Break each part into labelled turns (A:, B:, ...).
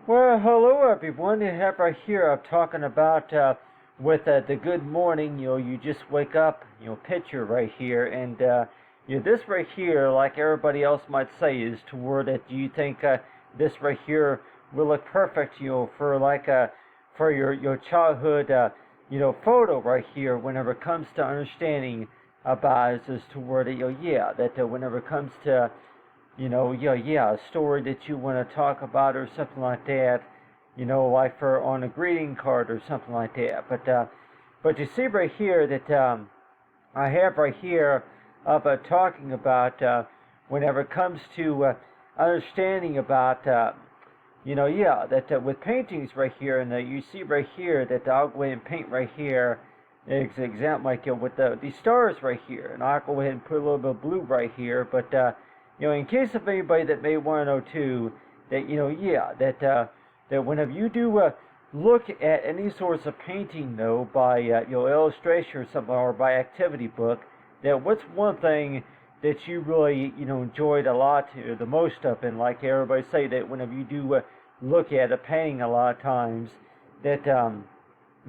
A: Well, hello everyone. You have right here. I'm talking about with the good morning. You just wake up. Picture right here, and this right here, like everybody else might say, is toward it. Do you think this right here will look perfect? For like for your childhood, photo right here. Whenever it comes to understanding about it, as toward it. Yeah, that whenever it comes to a story that you want to talk about or something like that, like for on a greeting card or something like that. But you see right here that I have right here of talking about whenever it comes to understanding about, that with paintings right here, and you see right here that I'll go ahead and paint right here, example like with these stars right here, and I'll go ahead and put a little bit of blue right here, but in case of anybody that may want to know too, that that whenever you do look at any sorts of painting though by illustration or something or by activity book, that what's one thing that you really enjoyed a lot the most of, and like everybody say that whenever you do look at a painting a lot of times, that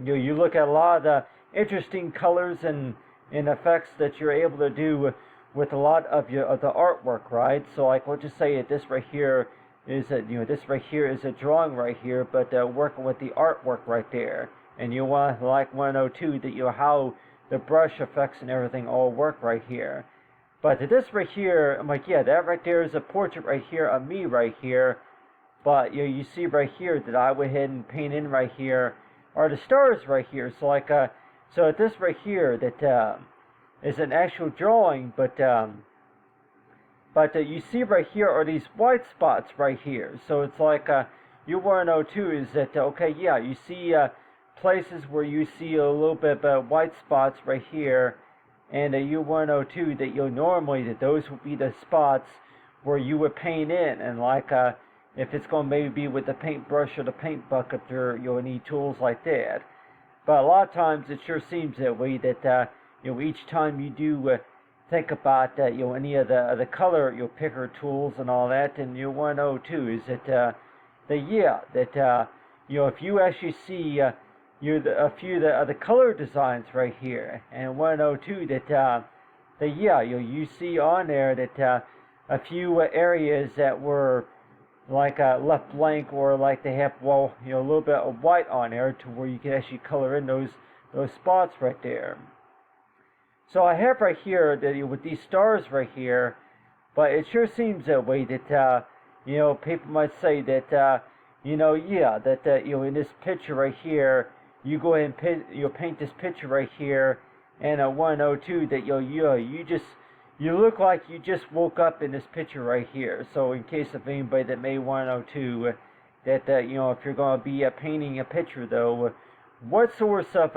A: you look at a lot of the interesting colors and effects that you're able to do with a lot of the artwork, right? So like let's just say that this right here is a drawing right here, but working with the artwork right there, and you want to know too that how the brush effects and everything all work right here. But this right here, I'm like, yeah, that right there is a portrait right here of me right here. But you see right here that I went ahead and paint in right here are the stars right here. So like so this right here that is an actual drawing, but you see right here are these white spots right here. So it's like you want to know too is that okay, yeah, you see places where you see a little bit of white spots right here, and you want to know too that normally that those would be the spots where you would paint in, and like if it's going to maybe be with the paintbrush or the paint bucket, or you'll need tools like that. But a lot of times it sure seems that way that each time you do think about any of the color picker tools and all that, and you want to know too is that if you actually see a few of the color designs right here, and want to know too that you see on there that a few areas that were like left blank, or like they have a little bit of white on there to where you can actually color in those spots right there. So I have right here that with these stars right here, but it sure seems that way that people might say that that in this picture right here, you go ahead and paint this picture right here, and I want to know too that you look like you just woke up in this picture right here. So in case of anybody that may want to know too that if you're going to be painting a picture though, what sorts of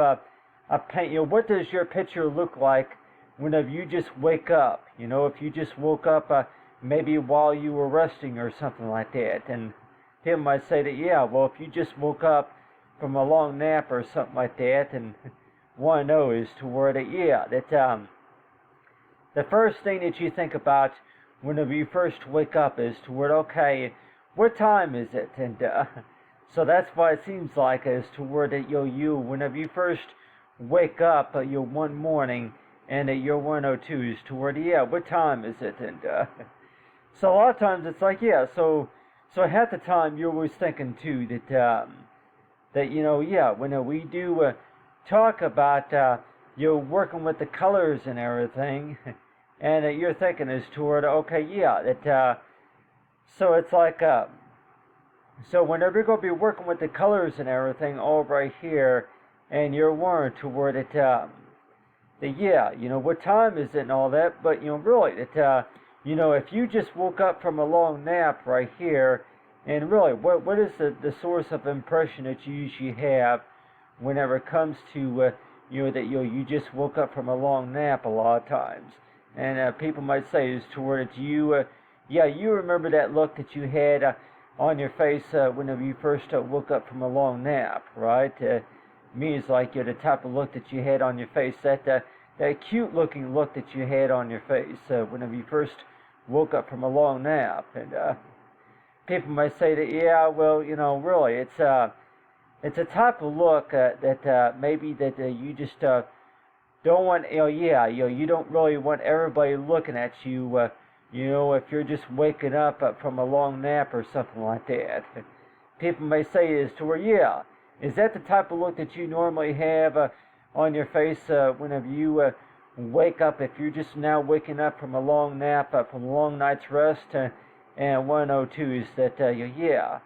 A: paint, what does your picture look like whenever you just wake up? If you just woke up maybe while you were resting or something like that. And people might say that, yeah, well, if you just woke up from a long nap or something like that, and want to know is to where that the first thing that you think about whenever you first wake up is to where, okay, what time is it? And so that's why it seems like is to where that whenever you first wake up one morning, and you're 102 is to where what time is it? And so a lot of times it's like, yeah, so half the time you're always thinking too that when we do talk about working with the colors and everything, and you're thinking is toward, okay, yeah, that so it's like so whenever you're going to be working with the colors and everything all right here, and you're worried toward it what time is it and all that, but really that if you just woke up from a long nap right here, and really what is the source of impression that you usually have whenever it comes to that you just woke up from a long nap a lot of times, and people might say is toward it you remember that look that you had on your face whenever you first woke up from a long nap, right? Means like the type of look that you had on your face, that cute looking look that you had on your face whenever you first woke up from a long nap. And people might say that, yeah, well, really, it's a type of look that maybe that you just don't want, you don't really want everybody looking at you, if you're just waking up from a long nap or something like that. People may say is to where, yeah, is that the type of look that you normally have on your face whenever you wake up, if you're just now waking up from a long nap, from a long night's rest, and 102 is that, yeah.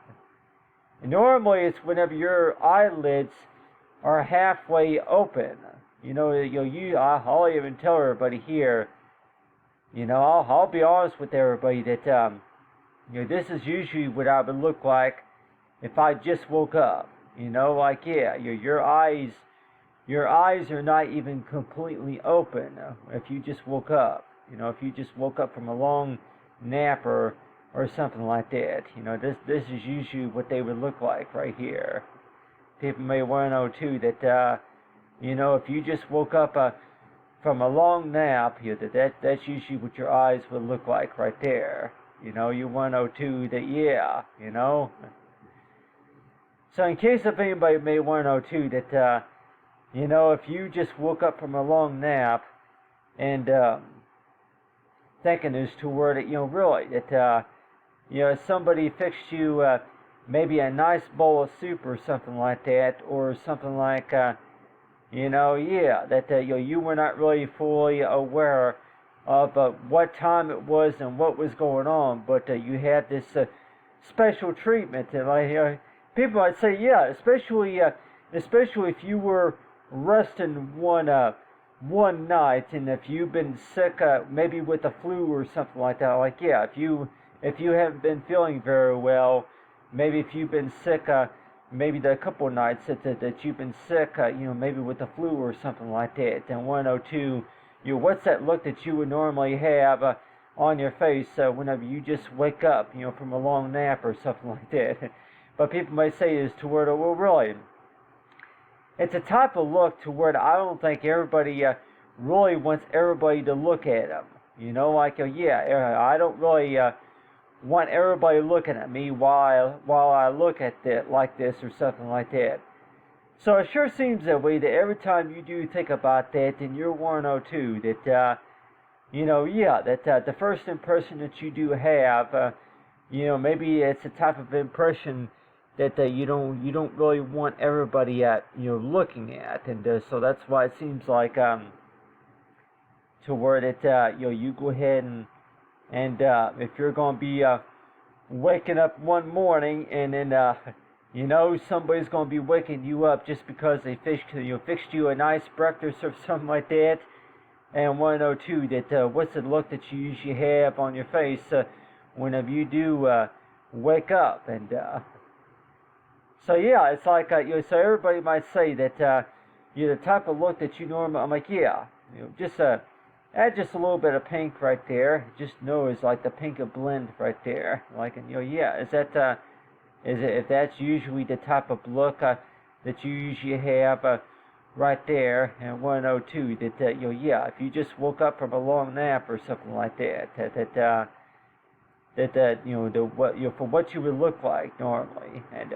A: Normally it's whenever your eyelids are halfway open. I'll even tell everybody here, I'll be honest with everybody that, this is usually what I would look like if I just woke up. Like, yeah, your eyes are not even completely open if you just woke up. If you just woke up from a long nap or something like that. This is usually what they would look like right here. People may want to know too that, if you just woke up from a long nap, that's usually what your eyes would look like right there. You want to know too that, yeah, So in case if anybody may want to know too that, if you just woke up from a long nap and thinking as to where that, really, that, somebody fixed you maybe a nice bowl of soup or something like that, or something like, that you were not really fully aware of what time it was and what was going on, but you had this special treatment. And people might say, yeah, especially if you were resting one night, and if you've been sick, maybe with the flu or something like that. Like, yeah, if you haven't been feeling very well, maybe if you've been sick, maybe the couple of nights that you've been sick, maybe with the flu or something like that. And 102, what's that look that you would normally have on your face whenever you just wake up, from a long nap or something like that. But people may say is to where, well, really, it's a type of look to where I don't think everybody really wants everybody to look at them. Like, yeah, I don't really want everybody looking at me while I look at it like this or something like that. So it sure seems that way, that every time you do think about that, then you're 102, that, that the first impression that you do have, maybe it's a type of impression that you don't really want everybody looking at, and so that's why it seems like to where that you go ahead and if you're going to be waking up one morning and then somebody's going to be waking you up just because they fixed you a nice breakfast or something like that, and 102 that what's the look that you usually have on your face whenever you do wake up. And so yeah, it's like so everybody might say that the type of look that you normally, I'm like, yeah, just add just a little bit of pink right there. Just know it's like the pink of blend right there. Like, and yeah, is it if that's usually the type of look that you usually have right there, and 102 that yeah, if you just woke up from a long nap or something like that, for what you would look like normally. And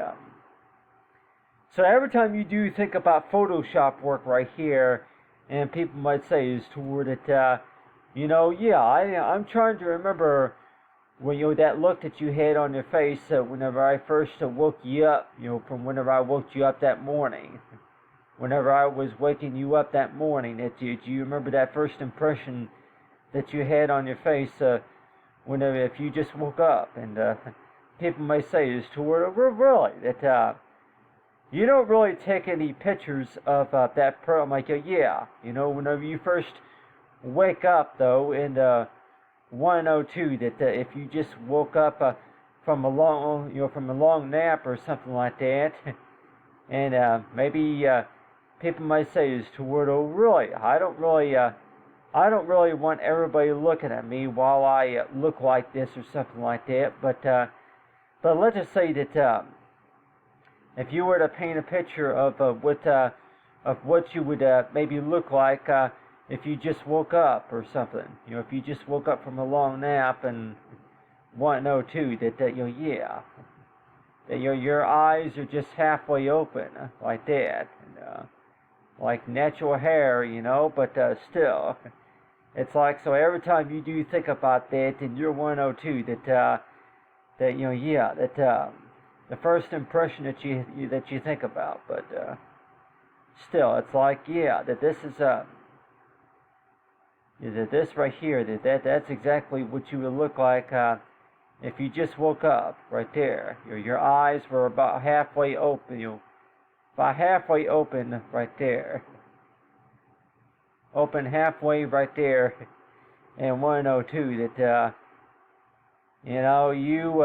A: so every time you do think about Photoshop work right here, and people might say is toward it, yeah, I'm trying to remember when that look that you had on your face whenever I first woke you up, from whenever I woke you up that morning, whenever I was waking you up that morning. That do you remember that first impression that you had on your face whenever if you just woke up? And people may say is toward really that. You don't really take any pictures of that pearl. I'm like, yeah, whenever you first wake up, though, and 102, that if you just woke up from a long nap or something like that, and maybe people might say is toward, oh, really, I don't really want everybody looking at me while I look like this or something like that. But let's just say that. If you were to paint a picture of what you would maybe look like if you just woke up or something, if you just woke up from a long nap, and want to know too that yeah, that your eyes are just halfway open like that, and, like natural hair, but still, it's like, so every time you do think about that, then you're want to know too that yeah, that the first impression that you think about, but still, it's like, yeah, that this is that this right here, that's exactly what you would look like if you just woke up right there. Your eyes were about halfway open, about halfway open right there, open halfway right there, and want to know too that you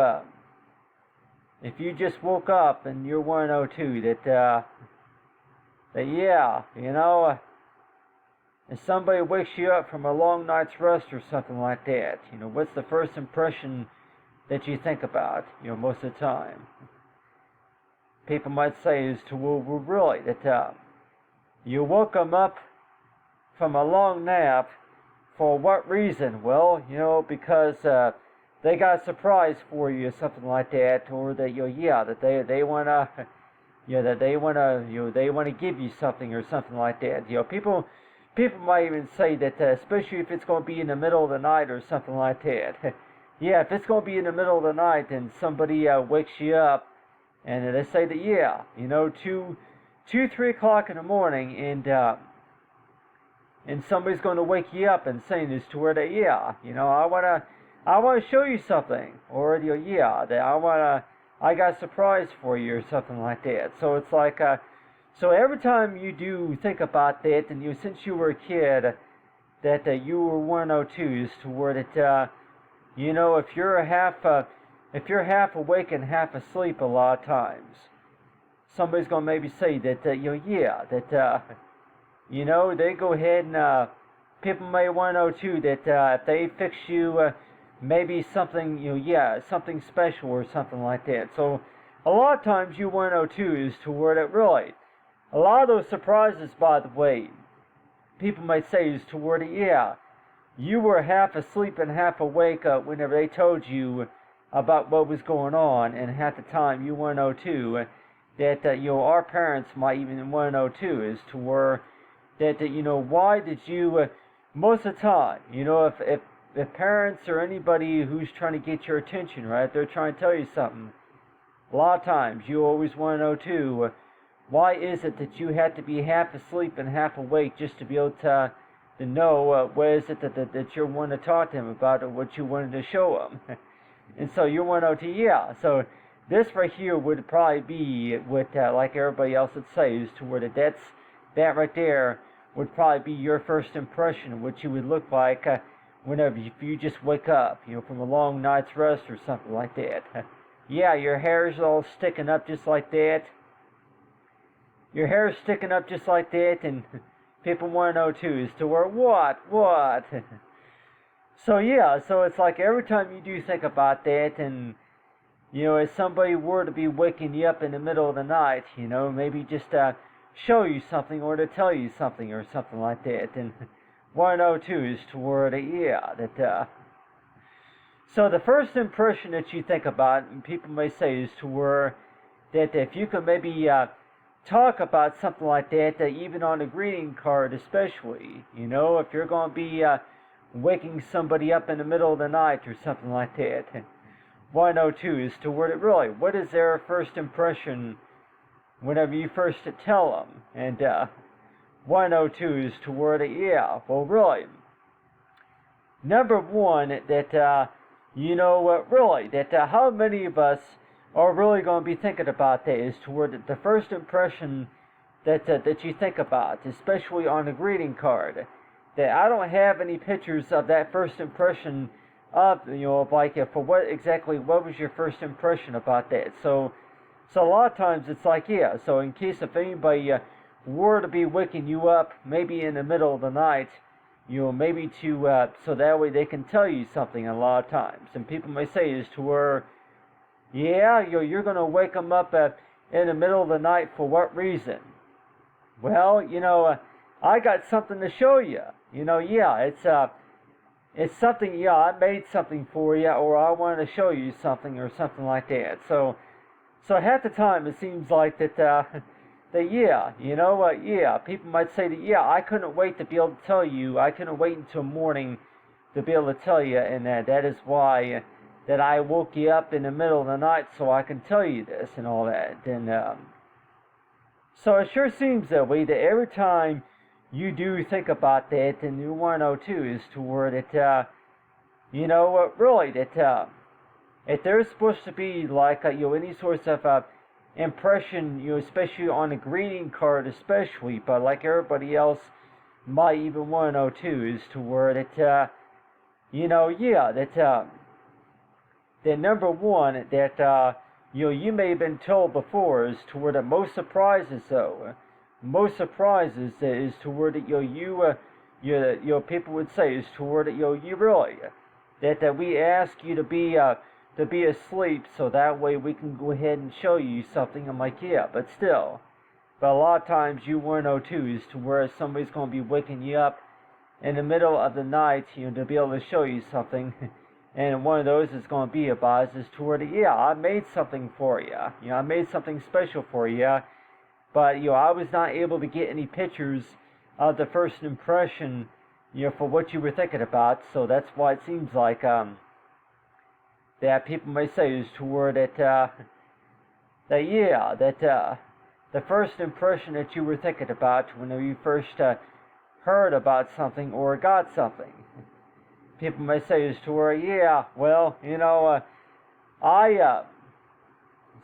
A: if you just woke up and you want to know too that yeah, if somebody wakes you up from a long night's rest or something like that, what's the first impression that you think about, most of the time? People might say is to, well, really, that you woke them up from a long nap. For what reason? Well, because they got a surprise for you or something like that, or that that they wanna that they wanna give you something or something like that. People might even say that, especially if it's going to be in the middle of the night or something like that. Yeah, if it's going to be in the middle of the night and somebody wakes you up, and they say that 3 o'clock in the morning, and somebody's going to wake you up and saying this to where that I want to show you something, or that I got a surprise for you or something like that. So it's like so every time you do think about that, and since you were a kid, that you were one of twos to where that if you're half awake and half asleep a lot of times, somebody's gonna maybe say that they go ahead and people may want to know too that if they fix you maybe something something special or something like that. So a lot of times you want to know too is to where that really a lot of those surprises, by the way, people might say is to where that you were half asleep and half awake whenever they told you about what was going on, and half the time you want to know too that our parents might even want to know too is to where that why did you most of the time if parents or anybody who's trying to get your attention, right, they're trying to tell you something, a lot of times you always want to know too why is it that you have to be half asleep and half awake just to be able to know what is it that you want to talk to them about, or what you wanted to show them. And so you want to know so this right here would probably be what like everybody else would say is to where that right there would probably be your first impression of what you would look like whenever you just wake up from a long night's rest or something like that. Your hair's all sticking up just like that. Your hair's sticking up just like that, and people want to know too is to where what so it's like every time you do think about that, and if somebody were to be waking you up in the middle of the night, maybe just show you something or to tell you something or something like that, and want to know too is to where that so the first impression that you think about, and people may say, is to where that if you could maybe talk about something like that, even on a greeting card especially, if you're going to be waking somebody up in the middle of the night or something like that, want to know too is to where it really, what is their first impression whenever you first tell them, and want to know too is to where that well really, number one, that really, that how many of us are really going to be thinking about that is toward the first impression that you think about, especially on a greeting card. That I don't have any pictures of that first impression of like for what was your first impression about that. So a lot of times it's like so in case if anybody were to be waking you up maybe in the middle of the night, maybe to so that way they can tell you something a lot of times, and people may say is to where you're going to wake them up in the middle of the night for what reason? Well, I got something to show you. It's it's something, yeah, I made something for you, or I wanted to show you something, or something like that. So half the time it seems like that yeah, yeah, people might say that, yeah, I couldn't wait to be able to tell you, I couldn't wait until morning to be able to tell you, and that is why that I woke you up in the middle of the night so I can tell you this and all that. And so it sure seems that way, that every time you do think about that, and you want to know too, is to where that, really, that if there's supposed to be like, any sorts of impression, especially on a greeting card, especially, but like everybody else might even want to know too, is to where that, yeah, that number one, that, you may have been told before, is to where that most surprises, though, most surprises is to where that, people would say, is to where that, you really, that we ask you to be asleep, so that way we can go ahead and show you something. I'm like, yeah, but still. But a lot of times you want to know too, is to where somebody's going to be waking you up in the middle of the night, to be able to show you something. And one of those is going to be about is to where, yeah, I made something for you. I made something special for you. But, I was not able to get any pictures of the first impression, for what you were thinking about. So that's why it seems like, that people may say is to where that, the first impression that you were thinking about when you first heard about something or got something. People may say is to where, yeah, well,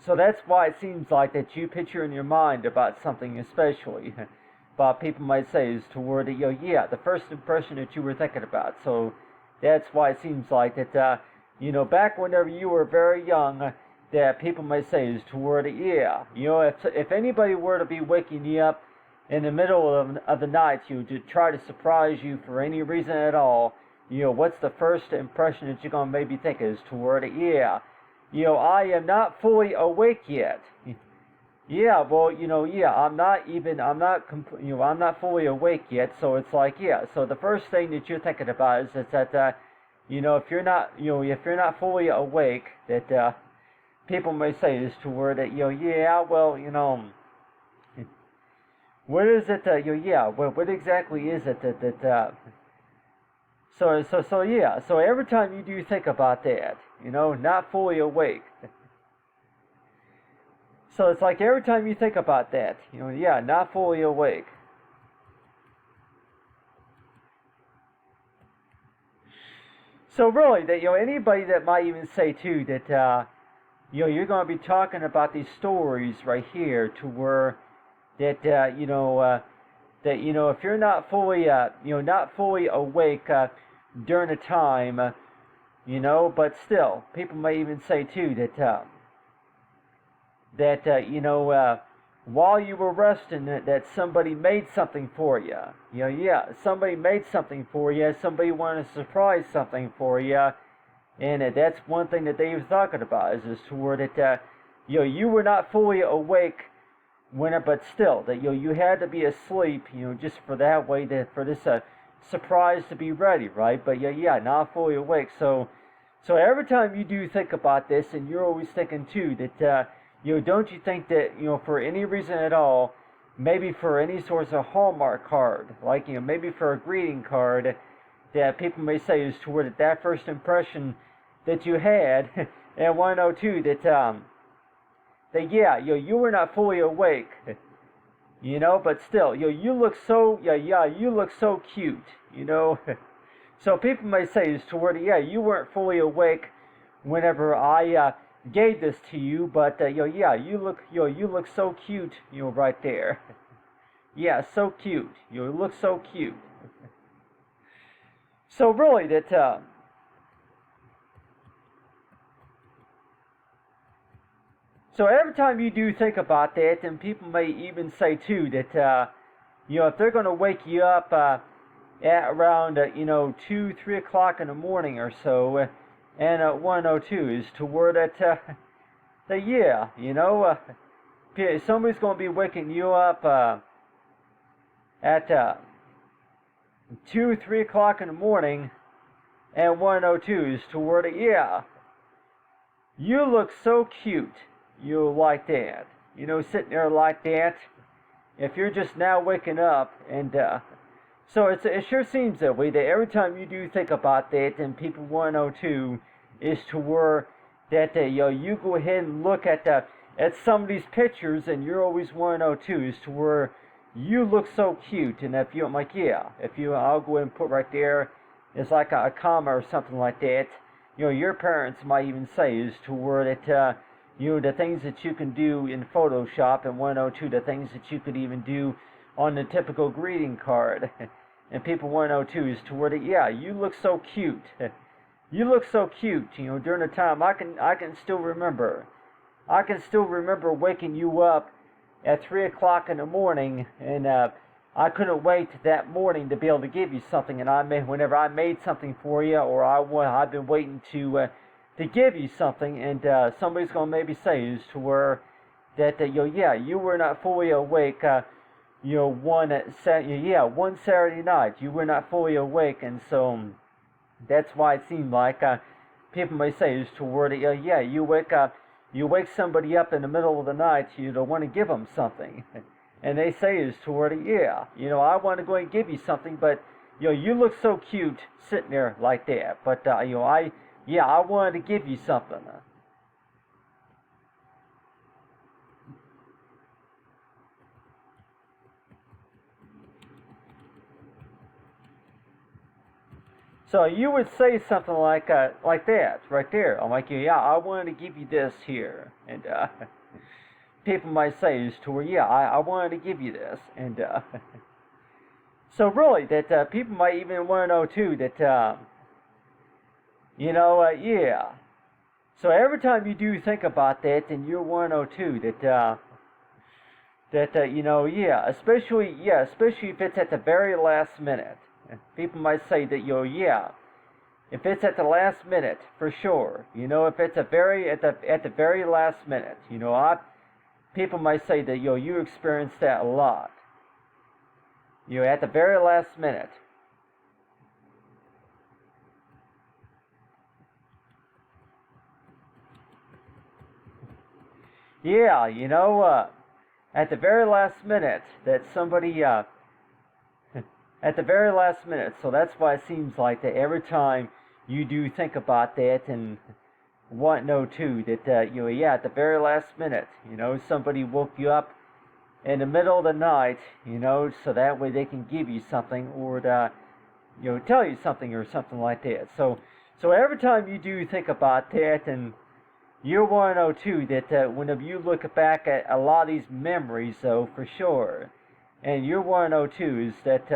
A: so that's why it seems like that you picture in your mind about something especially. But people might say is to where that, yeah, the first impression that you were thinking about. So that's why it seems like that, back whenever you were very young, that people may say is to where that, yeah, if anybody were to be waking you up in the middle of the night, to try to surprise you for any reason at all, what's the first impression that you're going to maybe think is to where that, yeah, I am not fully awake yet. Yeah, well, yeah, I'm not fully awake yet. So it's like, yeah. So the first thing that you're thinking about is that, if you're not fully awake, that people may say is to where that, yeah, well, what is it that, yeah, well, what exactly is it that so yeah. So every time you do think about that, not fully awake. So it's like every time you think about that, yeah, not fully awake. So really, that anybody that might even say too that you're going to be talking about these stories right here, to where that that if you're not fully awake during the time, but still, people may even say too that while you were resting, that somebody made something for you. Yeah, somebody made something for you. Somebody wanted to surprise something for you, and that's one thing that they were talking about is to where that you were not fully awake but still that you had to be asleep, just for that way for this surprise to be ready, right? But yeah, not fully awake. So every time you do think about this, and you're always thinking too that don't you think that for any reason at all, maybe for any sort of Hallmark card, like maybe for a greeting card, that people may say is toward that first impression that you had, and want to know too that yeah, you were not fully awake, but still, you look so you look so cute, So people may say is toward yeah, you weren't fully awake whenever I gave this to you, but yeah, you look so cute, right there. Yeah, so cute. You look so cute. So really, that so every time you do think about that, and people may even say too that if they're going to wake you up at around 2-3 o'clock in the morning or so, and 102 is to where that yeah, somebody's going to be waking you up at 2-3 o'clock in the morning, and 102 is toward it. Yeah, you look so cute. You like that. Sitting there like that. If you're just now waking up, and so it sure seems that way. That every time you do think about that, then people 102 is to where that you go ahead and look at some of these pictures, and you're always 102 is to where you look so cute. And if I'm like, yeah, I'll go ahead and put right there, it's like a comma or something like that. Your parents might even say is to where that the things that you can do in Photoshop and 102, the things that you could even do on the typical greeting card. And people 102 is to where that, yeah, you look so cute. You look so cute. During the time I can still remember. I can still remember waking you up at 3 o'clock in the morning, and I couldn't wait that morning to be able to give you something. And whenever I made something for you, or I've been waiting to give you something, and somebody's gonna maybe say is to where that yeah, you were not fully awake. One Saturday night you were not fully awake, and so that's why it seemed like people may say is to where that yeah, you wake somebody up in the middle of the night, you don't want to give them something. And they say is toward it, yeah, I want to go and give you something, but, you look so cute sitting there like that. But, I wanted to give you something. So you would say something like that right there. I'm like, yeah, I wanted to give you this here. And, people might say is to where, yeah, I wanted to give you this. And so really that people might even want to know too that yeah. So every time you do think about that, then you're 102 yeah, especially if it's at the very last minute. People might say that yeah, if it's at the last minute for sure. If it's at the very last minute. People might say that you experience that a lot. At the very last minute. Yeah, at the very last minute that somebody at the very last minute. So that's why it seems like that every time you do think about that and want to know too that yeah, at the very last minute, somebody woke you up in the middle of the night, so that way they can give you something or tell you something or something like that. So every time you do think about that, and you want to know too that whenever you look back at a lot of these memories, though, for sure, and you want to know too is that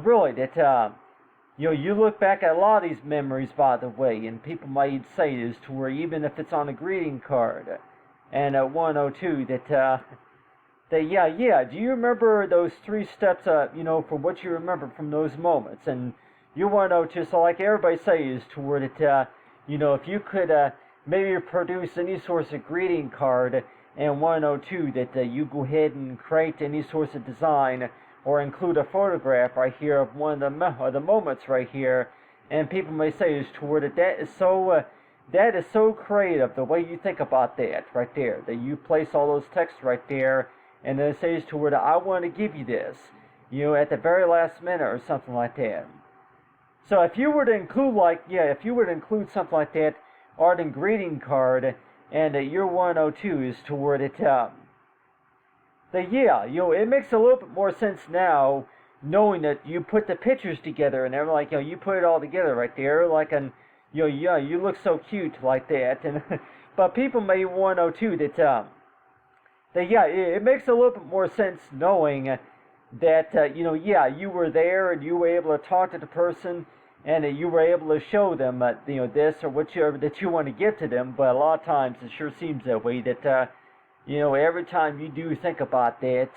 A: really that you look back at a lot of these memories, by the way, and people might say is to where even if it's on a greeting card, and 102 that yeah, do you remember those 3 steps, from what you remember from those moments, and you want to know too, so like everybody say is to where that if you could maybe produce any sort of greeting card, and 102 that you go ahead and create any sort of design or include a photograph right here of one of the moments right here, and people may say is toward it that is so creative the way you think about that right there, that you place all those texts right there, and then it says toward I want to give you this, at the very last minute or something like that. So if you were to include something like that, art and greeting card, and your 102 is toward it. Yeah, it makes a little bit more sense now, knowing that you put the pictures together and everything, like, you put it all together right there, like, and, yeah, you look so cute like that, and, but people may want to know too that yeah, it makes a little bit more sense knowing that, yeah, you were there and you were able to talk to the person, and you were able to show them, this or whatever that you want to give to them, but a lot of times it sure seems that way that, every time you do think about that,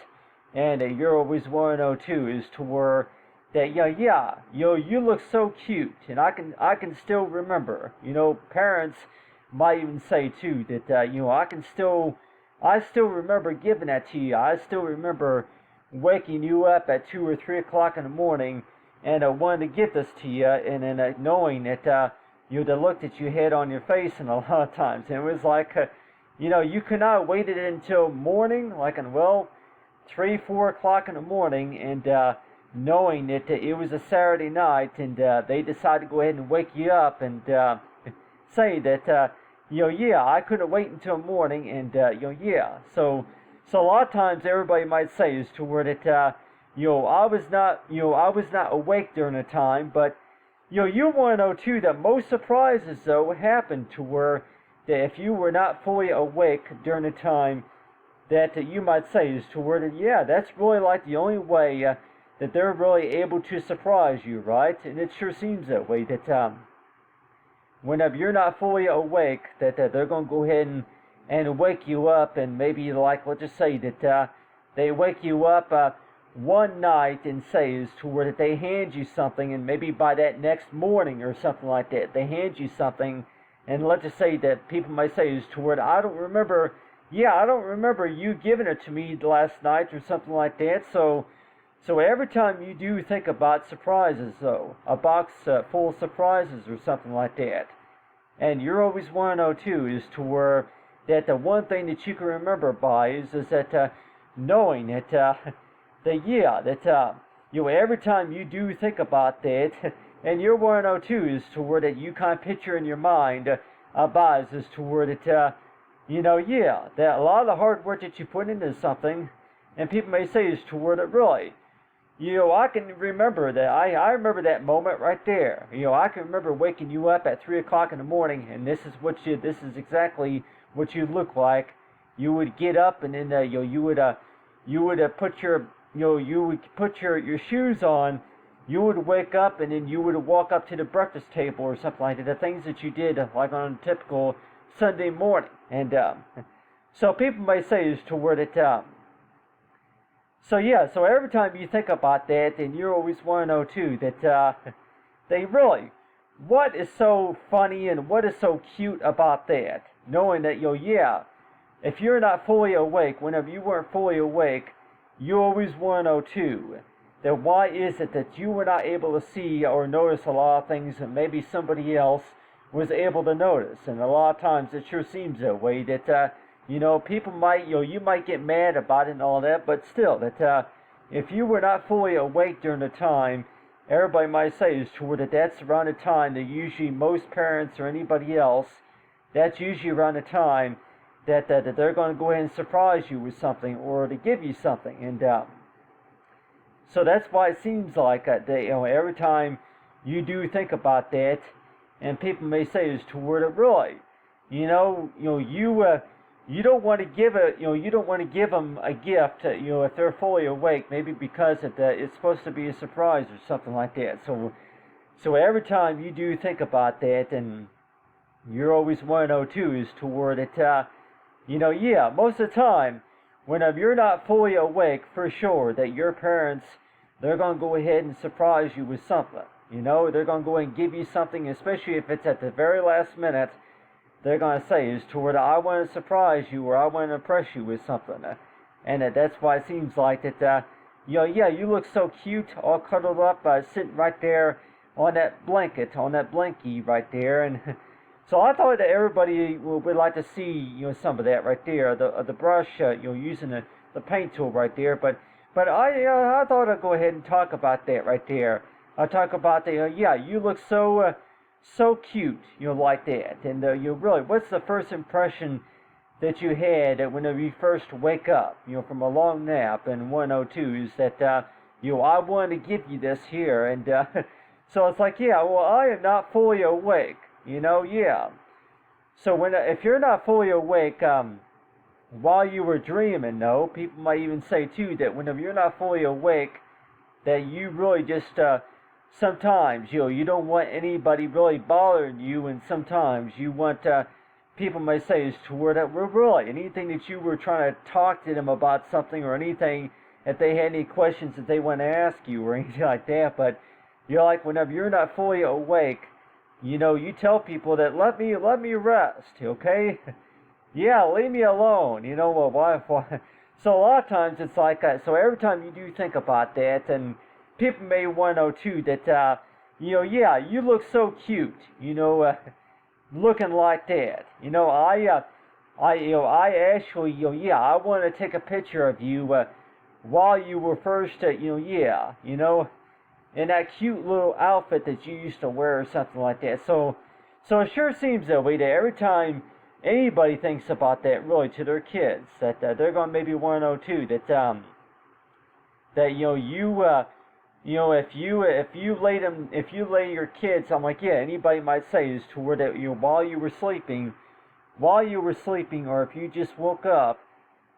A: and you're always 102 is to where that, yeah, you look so cute, and I can still remember, parents might even say too that, I still remember giving that to you. I still remember waking you up at 2 or 3 o'clock in the morning, and wanted to give this to you, and then knowing that the look that you had on your face, and a lot of times, and it was like, you could not have waited until morning, like in 3, 4 o'clock in the morning, and knowing that it was a Saturday night, and they decided to go ahead and wake you up and say that, yeah, I couldn't wait until morning, and yeah. So a lot of times everybody might say is to where that, I was not awake during the time, but you want to know too that most surprises though happen to where that if you were not fully awake during the time, that you might say is to where that, yeah, that's really like the only way that they're really able to surprise you, right? And it sure seems that way, that whenever you're not fully awake, that they're going to go ahead and wake you up, and maybe, like, let's just say that they wake you up one night and say is to where that they hand you something, and maybe by that next morning or something like that, they hand you something, and let's just say that people might say is to where I don't remember you giving it to me last night or something like that. So every time you do think about surprises, though, a box full of surprises or something like that, and you're always want to know too is to where that the one thing that you can remember by is that knowing that every time you do think about that, and you're want to know too is to where that you kind of picture in your mind about is to where that that a lot of the hard work that you put into something, and people may say is to where that really, I can remember that. I remember that moment right there. I can remember waking you up at 3 o'clock in the morning, and this is exactly what you look like. You would get up, and then you would put your shoes on. You would wake up, and then you would walk up to the breakfast table or something like that. The things that you did, like on a typical Sunday morning, and so people may say is to where that. So every time you think about that, and you always want to know too that they really, what is so funny and what is so cute about that? Knowing that if you're not fully awake, whenever you weren't fully awake, you always want to know too that why is it that you were not able to see or notice a lot of things that maybe somebody else was able to notice, and a lot of times it sure seems that way that. People might, you might get mad about it and all that, but still, that if you were not fully awake during the time, everybody might say is true that that's around the time that usually most parents or anybody else, that's usually around the time that they're going to go ahead and surprise you with something or to give you something, and so that's why it seems like that every time you do think about that, and people may say is toward it really, you don't want to give them a gift, if they're fully awake, maybe because it's supposed to be a surprise or something like that. So every time you do think about that, and you're always want to know too, is toward it, most of the time, whenever you're not fully awake, for sure, that your parents, they're going to go ahead and surprise you with something. They're going to go ahead and give you something, especially if it's at the very last minute. They're going to say is toward I want to surprise you or I want to impress you with something, and that's why it seems like that. You look so cute, all cuddled up, sitting right there on that blanket, on that blankie right there, and so I thought that everybody would like to see some of that right there, the brush, using the paint tool right there, but I thought I'd go ahead and talk about that right there. I'll talk about you look so cute, like that. And really, what's the first impression that you had whenever you first wake up, from a long nap? And 102 is that, I want to give you this here. And so it's like, I am not fully awake, So if you're not fully awake, while you were dreaming, though, people might even say, too, that whenever you're not fully awake, that you really just, sometimes, you don't want anybody really bothering you, and sometimes you want, people may say is toward that, well, really, anything that you were trying to talk to them about something, or anything, if they had any questions that they want to ask you, or anything like that, but you're like, whenever you're not fully awake, you tell people that, let me rest, okay? Leave me alone, why? So a lot of times it's like that, so every time you do think about that, and people may want to know too that yeah, you look so cute, looking like that. I actually, yeah, I want to take a picture of you while you were first, in that cute little outfit that you used to wear or something like that. So it sure seems that way that every time anybody thinks about that really to their kids, that they're going to maybe want to know too that if you lay your kids, I'm like, yeah, anybody might say is to where that while you were sleeping, or if you just woke up,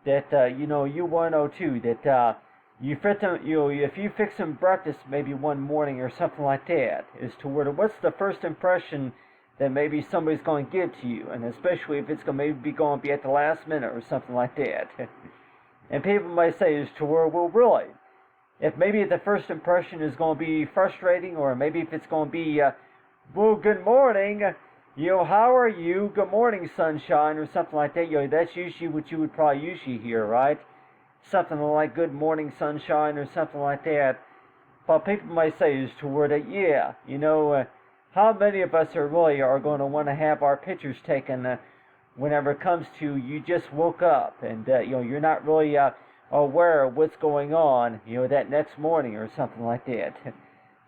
A: that you want to know too that you fit them, if you fix them breakfast maybe one morning or something like that, is to where what's the first impression that maybe somebody's going to give to you, and especially if it's going to maybe be going to be at the last minute or something like that. And people might say is to where, well, really, if maybe the first impression is going to be frustrating, or maybe if it's going to be, well, good morning, how are you? Good morning, sunshine, or something like that. That's usually what you would probably usually hear, right? Something like good morning, sunshine, or something like that. But people might say is to where that, yeah, how many of us are going to want to have our pictures taken whenever it comes to you just woke up and you're not really aware of what's going on, that next morning or something like that.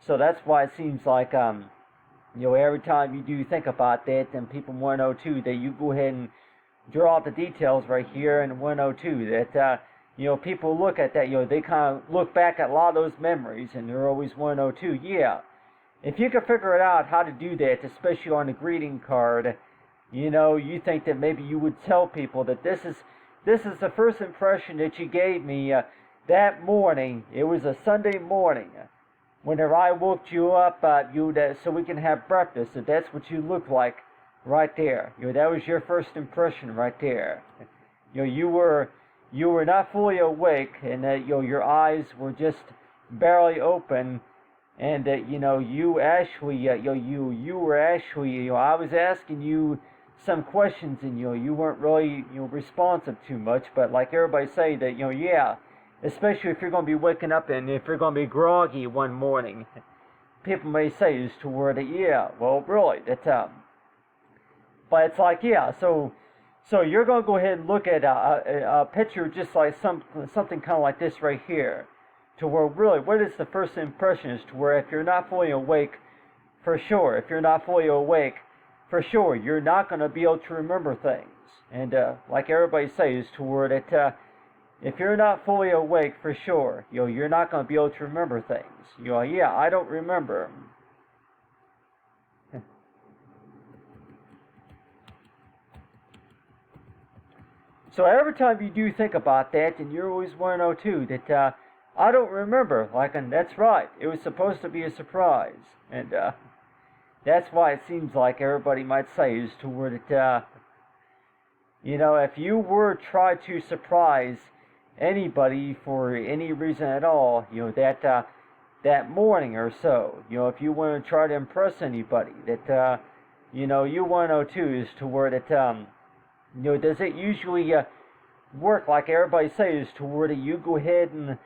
A: So that's why it seems like every time you do think about that, then people want to know too that you go ahead and draw out the details right here and want to know too that people look at that, they kind of look back at a lot of those memories, and they're always want to know too, yeah, if you can figure it out how to do that, especially on a greeting card, you think that maybe you would tell people that this is the first impression that you gave me that morning. It was a Sunday morning. Whenever I woke you up, so we can have breakfast. So that's what you look like right there. That was your first impression right there. You were not fully awake, and your eyes were just barely open. And you actually, you were actually, I was asking you some questions, and you weren't really, responsive too much. But like everybody say that, yeah, especially if you're going to be waking up and if you're going to be groggy one morning, people may say is to where that, yeah, well, really, that's but it's like, yeah, so you're going to go ahead and look at a picture just like something kind of like this right here. To where really, what is the first impression is to where if you're not fully awake, for sure, you're not going to be able to remember things. And like everybody says, to where that if you're not fully awake, for sure, you're not going to be able to remember things. Yeah, I don't remember. So every time you do think about that, then you always want to know too that I don't remember. And that's right. It was supposed to be a surprise, and that's why it seems like everybody might say is to where that if you were to try to surprise anybody for any reason at all, that morning or so, if you want to try to impress anybody, that you want to know too is to where that does it usually work like everybody says to where that you go ahead and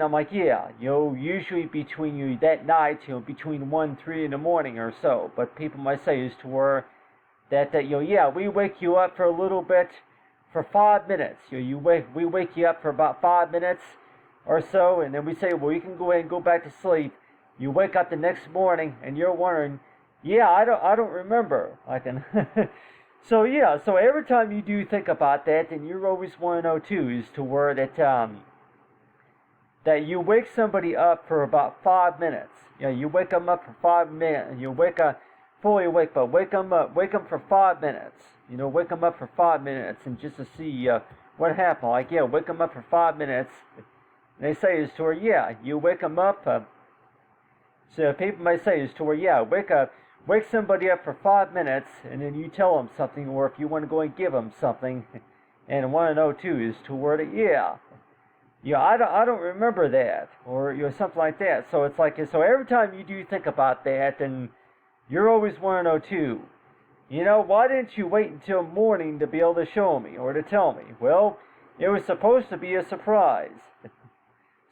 A: I'm like, yeah, usually between that night, between 1-3 in the morning or so. But people might say is to where that yeah, we wake you up for a little bit, for 5 minutes. We wake you up for about 5 minutes or so, and then we say, well, you can go ahead and go back to sleep. You wake up the next morning, and you're wondering, yeah, I don't remember. So yeah, so every time you do think about that, then you always want to know too is to where that you wake somebody up for about 5 minutes. You wake them up for 5 minutes. You wake up fully awake, but wake them for 5 minutes. Wake them up for 5 minutes and just to see what happened. Like, yeah, wake them up for 5 minutes. And they say is to where, yeah, you wake them up. So people may say is to where, yeah, wake somebody up for 5 minutes, and then you tell them something, or if you want to go and give them something, and want to know too is to where, yeah. I don't remember that, or something like that. So it's like, so every time you do think about that, then you're always want to know too. Why didn't you wait until morning to be able to show me or to tell me? Well, it was supposed to be a surprise.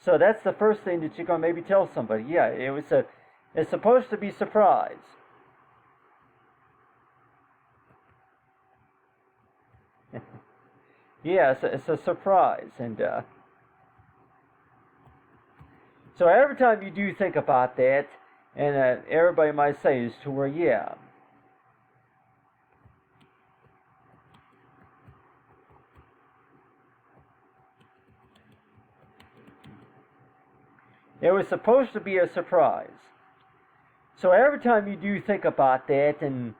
A: So that's the first thing that you're going to maybe tell somebody. Yeah, it's supposed to be surprise. Yeah, it's a surprise. And so every time you do think about that, and everybody might say is to where, yeah. It was supposed to be a surprise. So every time you do think about that, and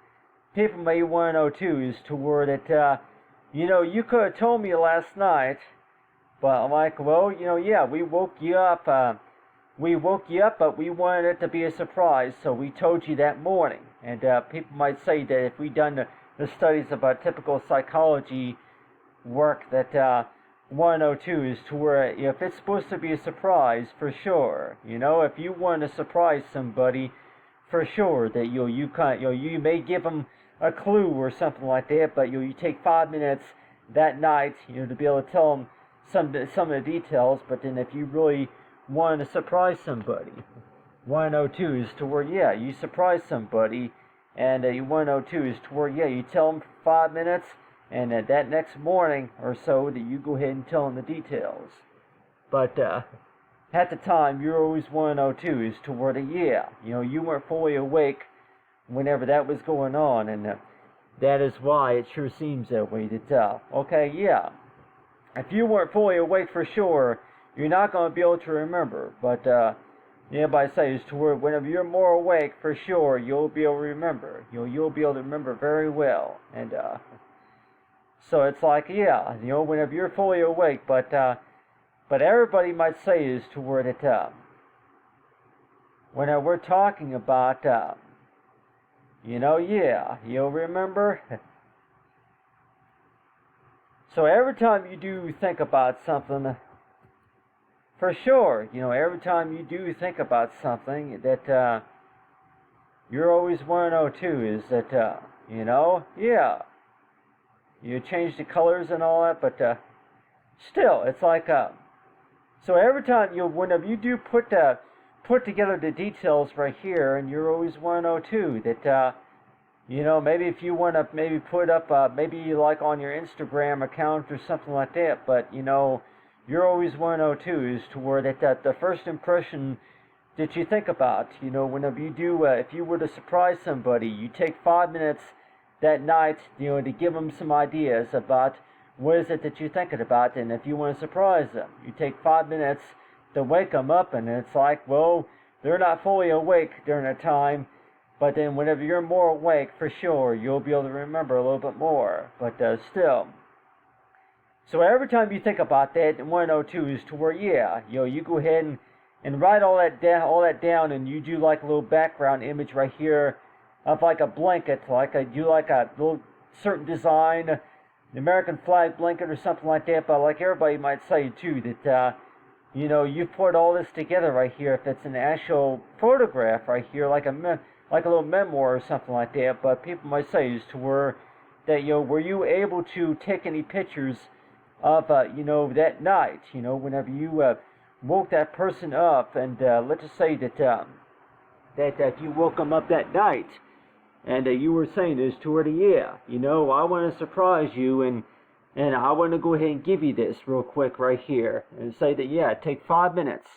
A: people may want to know too, is to where that, you could have told me last night, but I'm like, well, yeah, we woke you up, but we wanted it to be a surprise, so we told you that morning. And people might say that if we'd done the studies about typical psychology work, that 102 is to where if it's supposed to be a surprise, for sure, if you want to surprise somebody, for sure that you may give them a clue or something like that, but you take 5 minutes that night, to be able to tell them some of the details. But then if you really want to surprise somebody, 102 is to where, yeah, you surprise somebody, and 102 is to where, yeah, you tell them for 5 minutes, and that next morning or so that you go ahead and tell them the details. But at the time, you're always 102 is to where, yeah, you weren't fully awake whenever that was going on, and that is why it sure seems that way. That okay, yeah, if you weren't fully awake for sure, you're not going to be able to remember. But everybody says to where whenever you're more awake for sure, you'll be able to remember. You'll be able to remember very well. And so it's like, yeah, whenever you're fully awake, but everybody might say is to where that when we're talking about yeah, you'll remember. So every time you do think about something, for sure, every time you do think about something, that you're always 102 is that, yeah, you change the colors and all that, but still, it's like, so every time whenever you do put together the details right here, and you're always 102, that, maybe if you want to maybe put up, maybe like on your Instagram account or something like that, but, you're always 102 is to where that the first impression that you think about, whenever you do, if you were to surprise somebody, you take 5 minutes that night, to give them some ideas about what is it that you're thinking about, and if you want to surprise them, you take 5 minutes to wake them up, and it's like, well, they're not fully awake during that time, but then whenever you're more awake, for sure, you'll be able to remember a little bit more, but still. So every time you think about that, 102 is to where, yeah, you go ahead and write all that down, and you do like a little background image right here of like a blanket, like a little certain design, the American flag blanket or something like that. But like everybody might say too, that you've put all this together right here. If it's an actual photograph right here, like a little memoir or something like that. But people might say is to where that were you able to take any pictures of that night? Whenever you woke that person up, and let's just say that that you woke them up that night. And you were saying this to her, yeah, I want to surprise you, and I want to go ahead and give you this real quick right here, and say that, yeah, take 5 minutes.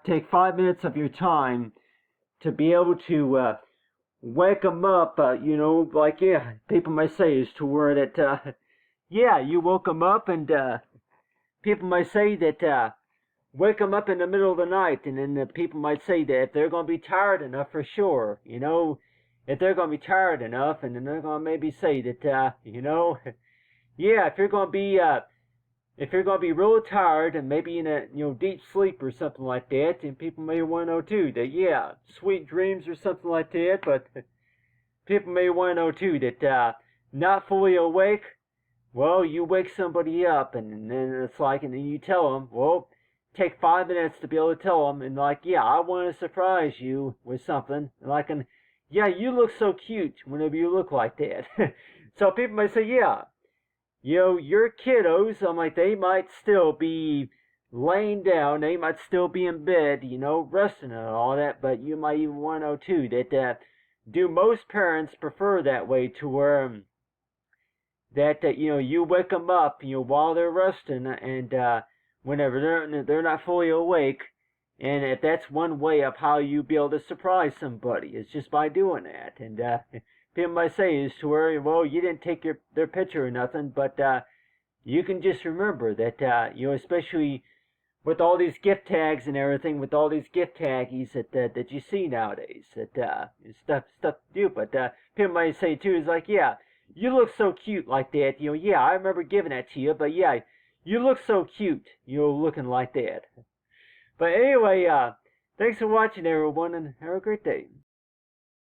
A: Take 5 minutes of your time to be able to wake them up, like, yeah, people might say is to where that, yeah, you woke them up, and people might say that, wake them up in the middle of the night, and then people might say that if they're going to be tired enough, for sure, if they're going to be tired enough, and then they're going to maybe say that, yeah, if you're going to be real tired and maybe in a, deep sleep or something like that, then people may want to know too that, yeah, sweet dreams or something like that, but people may want to know too that, not fully awake, well, you wake somebody up, and then it's like, and then you tell them, well, take 5 minutes to be able to tell them, and like, yeah, I want to surprise you with something, like, and yeah, you look so cute whenever you look like that. So people might say, yeah, your kiddos, I'm like, they might still be laying down. They might still be in bed, resting and all that, but you might even want to know too that do most parents prefer that way, to where that you wake them up while they're resting, and whenever they're not fully awake, and if that's one way of how you be able to surprise somebody, is just by doing that. And people might say is to where, well, you didn't take their picture or nothing, but you can just remember that especially with all these gift tags and everything, with all these gift taggies that you see nowadays, that stuff to do. But people might say too is like, yeah, you look so cute like that. Yeah, I remember giving that to you, but yeah, you look so cute, looking like that. But anyway, thanks for watching, everyone, and have a great day.